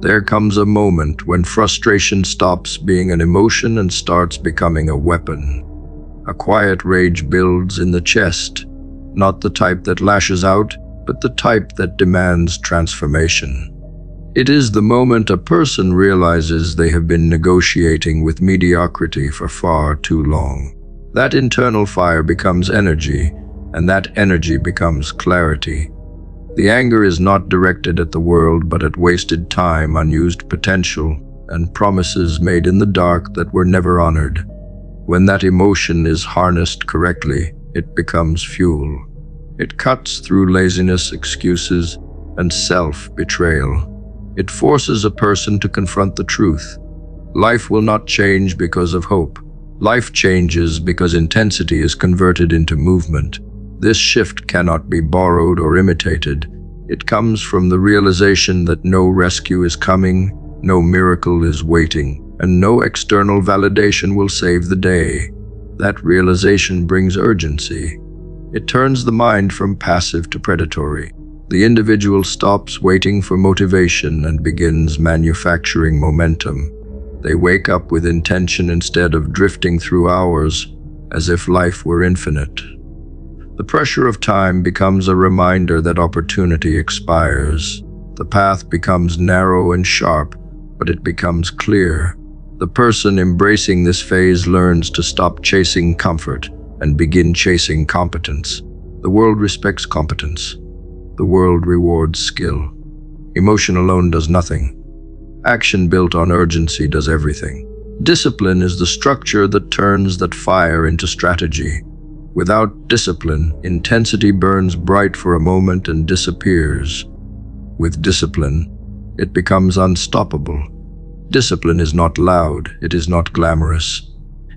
There comes a moment when frustration stops being an emotion and starts becoming a weapon. A quiet rage builds in the chest, not the type that lashes out, but the type that demands transformation. It is the moment a person realizes they have been negotiating with mediocrity for far too long. That internal fire becomes energy, and that energy becomes clarity. The anger is not directed at the world, but at wasted time, unused potential, and promises made in the dark that were never honored. When that emotion is harnessed correctly, it becomes fuel. It cuts through laziness, excuses, and self-betrayal. It forces a person to confront the truth. Life will not change because of hope. Life changes because intensity is converted into movement. This shift cannot be borrowed or imitated. It comes from the realization that no rescue is coming, no miracle is waiting, and no external validation will save the day. That realization brings urgency. It turns the mind from passive to predatory. The individual stops waiting for motivation and begins manufacturing momentum. They wake up with intention instead of drifting through hours, as if life were infinite. The pressure of time becomes a reminder that opportunity expires. The path becomes narrow and sharp, but it becomes clear. The person embracing this phase learns to stop chasing comfort and begin chasing competence. The world respects competence. The world rewards skill. Emotion alone does nothing. Action built on urgency does everything. Discipline is the structure that turns that fire into strategy. Without discipline, intensity burns bright for a moment and disappears. With discipline, it becomes unstoppable. Discipline is not loud, it is not glamorous.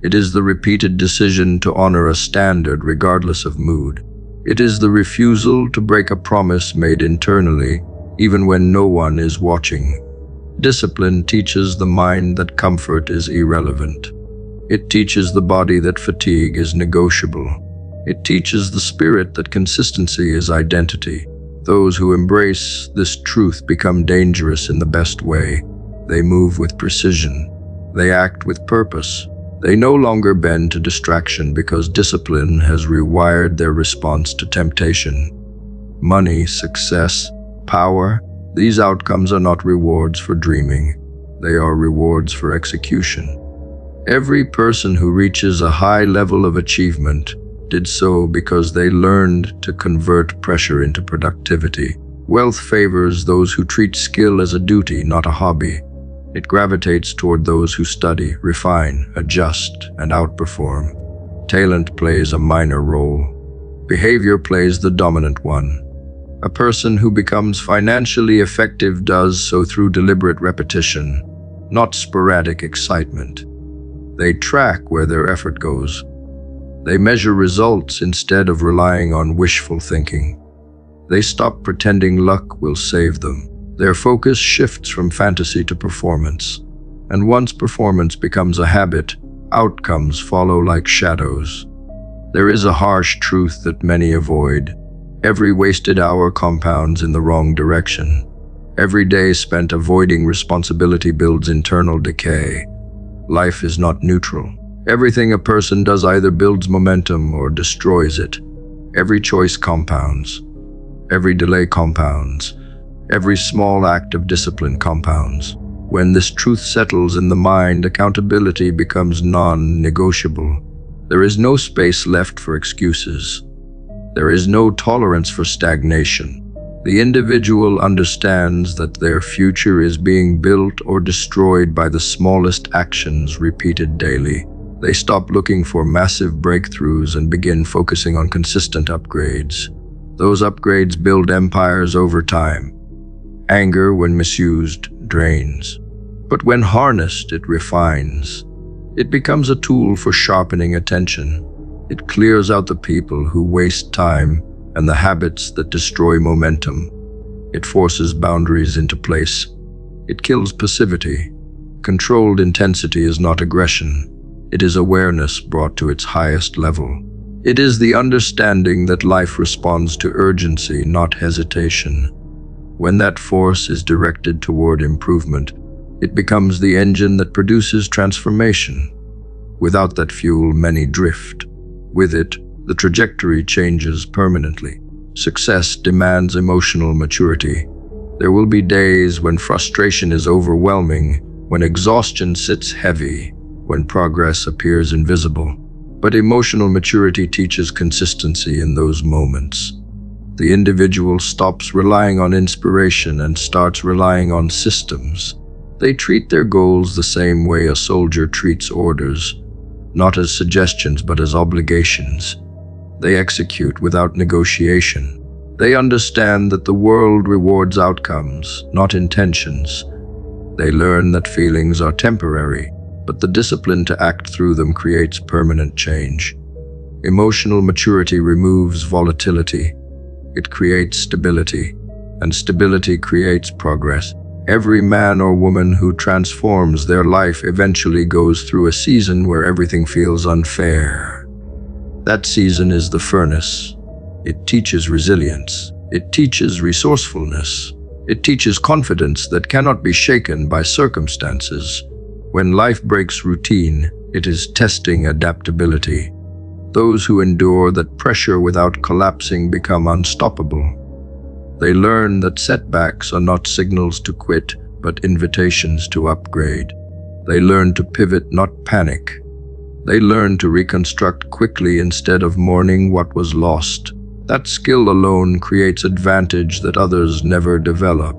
It is the repeated decision to honor a standard regardless of mood. It is the refusal to break a promise made internally, even when no one is watching. Discipline teaches the mind that comfort is irrelevant. It teaches the body that fatigue is negotiable. It teaches the spirit that consistency is identity. Those who embrace this truth become dangerous in the best way. They move with precision. They act with purpose. They no longer bend to distraction because discipline has rewired their response to temptation. Money, success, power, these outcomes are not rewards for dreaming. They are rewards for execution. Every person who reaches a high level of achievement did so because they learned to convert pressure into productivity. Wealth favors those who treat skill as a duty, not a hobby. It gravitates toward those who study, refine, adjust, and outperform. Talent plays a minor role. Behavior plays the dominant one. A person who becomes financially effective does so through deliberate repetition, not sporadic excitement. They track where their effort goes. They measure results instead of relying on wishful thinking. They stop pretending luck will save them. Their focus shifts from fantasy to performance. And once performance becomes a habit, outcomes follow like shadows. There is a harsh truth that many avoid. Every wasted hour compounds in the wrong direction. Every day spent avoiding responsibility builds internal decay. Life is not neutral. Everything a person does either builds momentum or destroys it. Every choice compounds. Every delay compounds. Every small act of discipline compounds. When this truth settles in the mind, accountability becomes non-negotiable. There is no space left for excuses. There is no tolerance for stagnation. The individual understands that their future is being built or destroyed by the smallest actions repeated daily. They stop looking for massive breakthroughs and begin focusing on consistent upgrades. Those upgrades build empires over time. Anger, when misused, drains. But when harnessed, it refines. It becomes a tool for sharpening attention. It clears out the people who waste time and the habits that destroy momentum. It forces boundaries into place. It kills passivity. Controlled intensity is not aggression. It is awareness brought to its highest level. It is the understanding that life responds to urgency, not hesitation. When that force is directed toward improvement, it becomes the engine that produces transformation. Without that fuel, many drift. With it, the trajectory changes permanently. Success demands emotional maturity. There will be days when frustration is overwhelming, when exhaustion sits heavy, when progress appears invisible. But emotional maturity teaches consistency in those moments. The individual stops relying on inspiration and starts relying on systems. They treat their goals the same way a soldier treats orders, not as suggestions but as obligations. They execute without negotiation. They understand that the world rewards outcomes, not intentions. They learn that feelings are temporary, but the discipline to act through them creates permanent change. Emotional maturity removes volatility. It creates stability, and stability creates progress. Every man or woman who transforms their life eventually goes through a season where everything feels unfair. That season is the furnace. It teaches resilience. It teaches resourcefulness. It teaches confidence that cannot be shaken by circumstances. When life breaks routine, it is testing adaptability. Those who endure that pressure without collapsing become unstoppable. They learn that setbacks are not signals to quit, but invitations to upgrade. They learn to pivot, not panic. They learn to reconstruct quickly instead of mourning what was lost. That skill alone creates advantage that others never develop.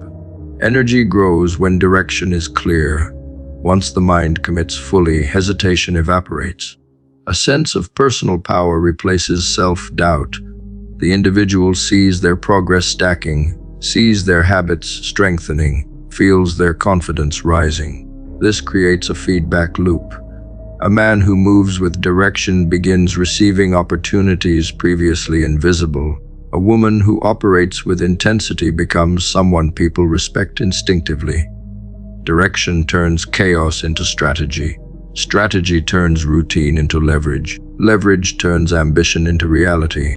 Energy grows when direction is clear. Once the mind commits fully, hesitation evaporates. A sense of personal power replaces self-doubt. The individual sees their progress stacking, sees their habits strengthening, feels their confidence rising. This creates a feedback loop. A man who moves with direction begins receiving opportunities previously invisible. A woman who operates with intensity becomes someone people respect instinctively. Direction turns chaos into strategy. Strategy turns routine into leverage. Leverage turns ambition into reality.